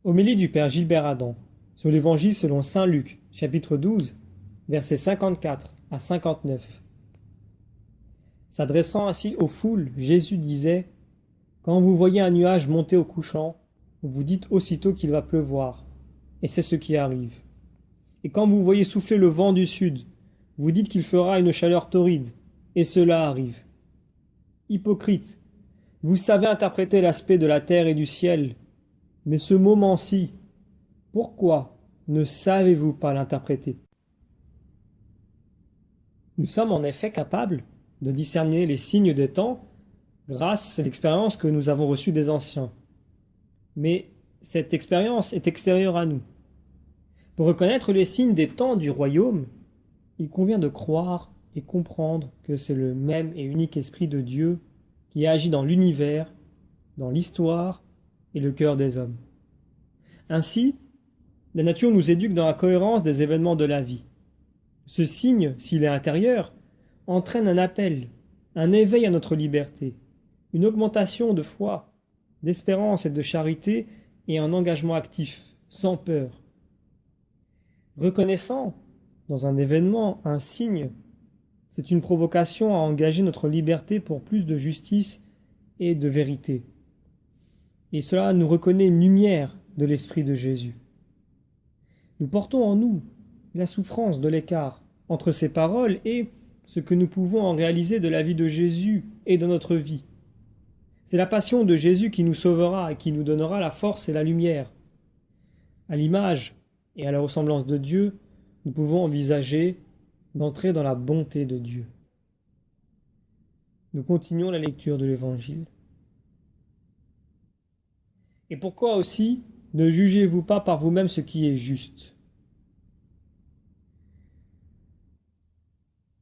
Homélie du Père Gilbert Adam sur l'Évangile selon saint Luc, chapitre 12, versets 54 à 59. S'adressant ainsi aux foules, Jésus disait : Quand vous voyez un nuage monter au couchant, vous vous dites aussitôt qu'il va pleuvoir, et c'est ce qui arrive. Et quand vous voyez souffler le vent du sud, vous dites qu'il fera une chaleur torride, et cela arrive. Hypocrite, vous savez interpréter l'aspect de la terre et du ciel, mais ce moment-ci, pourquoi ne savez-vous pas l'interpréter ? Nous sommes en effet capables de discerner les signes des temps grâce à l'expérience que nous avons reçue des anciens. Mais cette expérience est extérieure à nous. Pour reconnaître les signes des temps du royaume, il convient de croire et comprendre que c'est le même et unique Esprit de Dieu qui agit dans l'univers, dans l'histoire et le cœur des hommes. Ainsi, la nature nous éduque dans la cohérence des événements de la vie. Ce signe, s'il est intérieur, entraîne un appel, un éveil à notre liberté, une augmentation de foi, d'espérance et de charité et un engagement actif, sans peur. Reconnaissant, dans un événement, un signe, c'est une provocation à engager notre liberté pour plus de justice et de vérité. Et cela nous reconnaît une lumière de l'Esprit de Jésus. Nous portons en nous la souffrance de l'écart entre ces paroles et ce que nous pouvons en réaliser de la vie de Jésus et de notre vie. C'est la passion de Jésus qui nous sauvera et qui nous donnera la force et la lumière. À l'image et à la ressemblance de Dieu, nous pouvons envisager d'entrer dans la bonté de Dieu. Nous continuons la lecture de l'Évangile. Et pourquoi aussi ne jugez-vous pas par vous-même ce qui est juste ?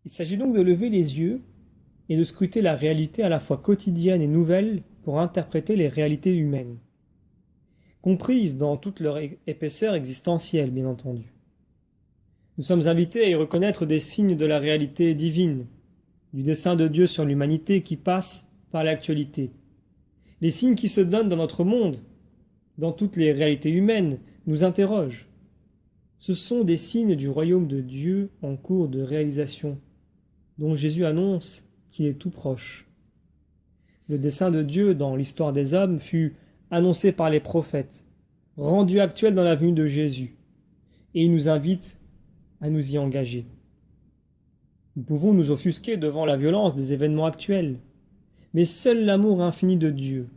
Il s'agit donc de lever les yeux et de scruter la réalité à la fois quotidienne et nouvelle pour interpréter les réalités humaines, comprises dans toute leur épaisseur existentielle, bien entendu. Nous sommes invités à y reconnaître des signes de la réalité divine, du dessein de Dieu sur l'humanité qui passe par l'actualité. Les signes qui se donnent dans notre monde, dans toutes les réalités humaines, nous interrogent. Ce sont des signes du royaume de Dieu en cours de réalisation, dont Jésus annonce qu'il est tout proche. Le dessein de Dieu dans l'histoire des hommes fut annoncé par les prophètes, rendu actuel dans la venue de Jésus, et il nous invite à nous y engager. Nous pouvons nous offusquer devant la violence des événements actuels, mais seul l'amour infini de Dieu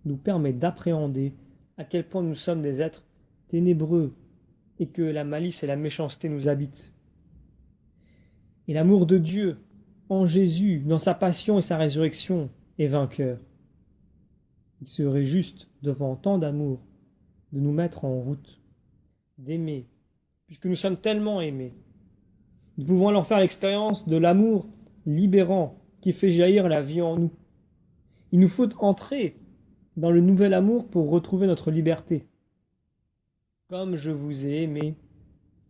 nous permet d'appréhender à quel point nous sommes des êtres ténébreux et que la malice et la méchanceté nous habitent. Et l'amour de Dieu en Jésus, dans sa passion et sa résurrection, est vainqueur. Il serait juste, devant tant d'amour, de nous mettre en route, d'aimer, puisque nous sommes tellement aimés. Nous pouvons alors faire l'expérience de l'amour libérant qui fait jaillir la vie en nous. Il nous faut entrer dans le nouvel amour pour retrouver notre liberté. Comme je vous ai aimé,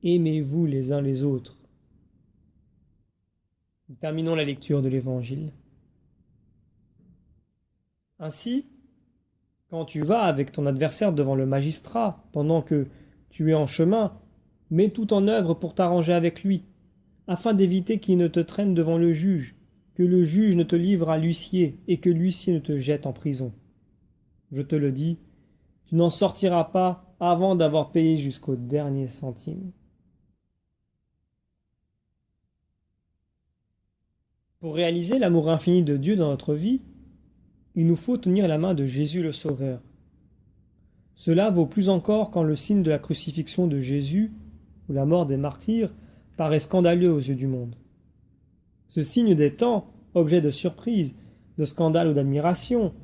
aimez-vous les uns les autres. Nous terminons la lecture de l'Évangile. Ainsi, quand tu vas avec ton adversaire devant le magistrat, pendant que tu es en chemin, mets tout en œuvre pour t'arranger avec lui, afin d'éviter qu'il ne te traîne devant le juge, que le juge ne te livre à l'huissier et que l'huissier ne te jette en prison. Je te le dis, tu n'en sortiras pas avant d'avoir payé jusqu'au dernier centime. Pour réaliser l'amour infini de Dieu dans notre vie, il nous faut tenir la main de Jésus le Sauveur. Cela vaut plus encore quand le signe de la crucifixion de Jésus, ou la mort des martyrs, paraît scandaleux aux yeux du monde. Ce signe des temps, objet de surprise, de scandale ou d'admiration,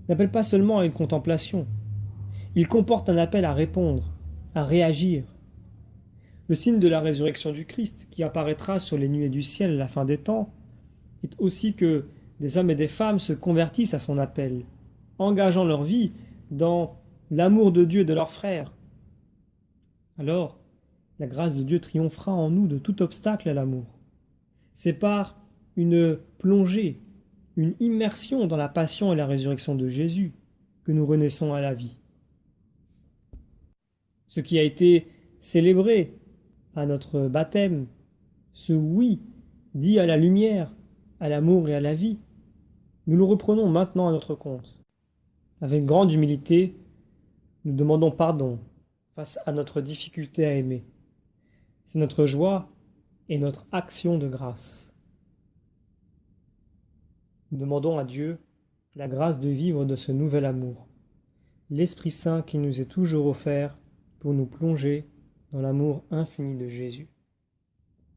n'appelle pas seulement à une contemplation. Il comporte un appel à répondre, à réagir. Le signe de la résurrection du Christ, qui apparaîtra sur les nuées du ciel à la fin des temps, est aussi que des hommes et des femmes se convertissent à son appel, engageant leur vie dans l'amour de Dieu et de leurs frères. Alors, la grâce de Dieu triomphera en nous de tout obstacle à l'amour. C'est par une plongée, une immersion dans la passion et la résurrection de Jésus que nous renaissons à la vie. ce qui a été célébré à notre baptême, ce oui dit à la lumière, à l'amour et à la vie, nous le reprenons maintenant à notre compte. Avec grande humilité, nous demandons pardon face à notre difficulté à aimer. C'est notre joie et notre action de grâce. Nous demandons à Dieu la grâce de vivre de ce nouvel amour, l'Esprit Saint qui nous est toujours offert pour nous plonger dans l'amour infini de Jésus.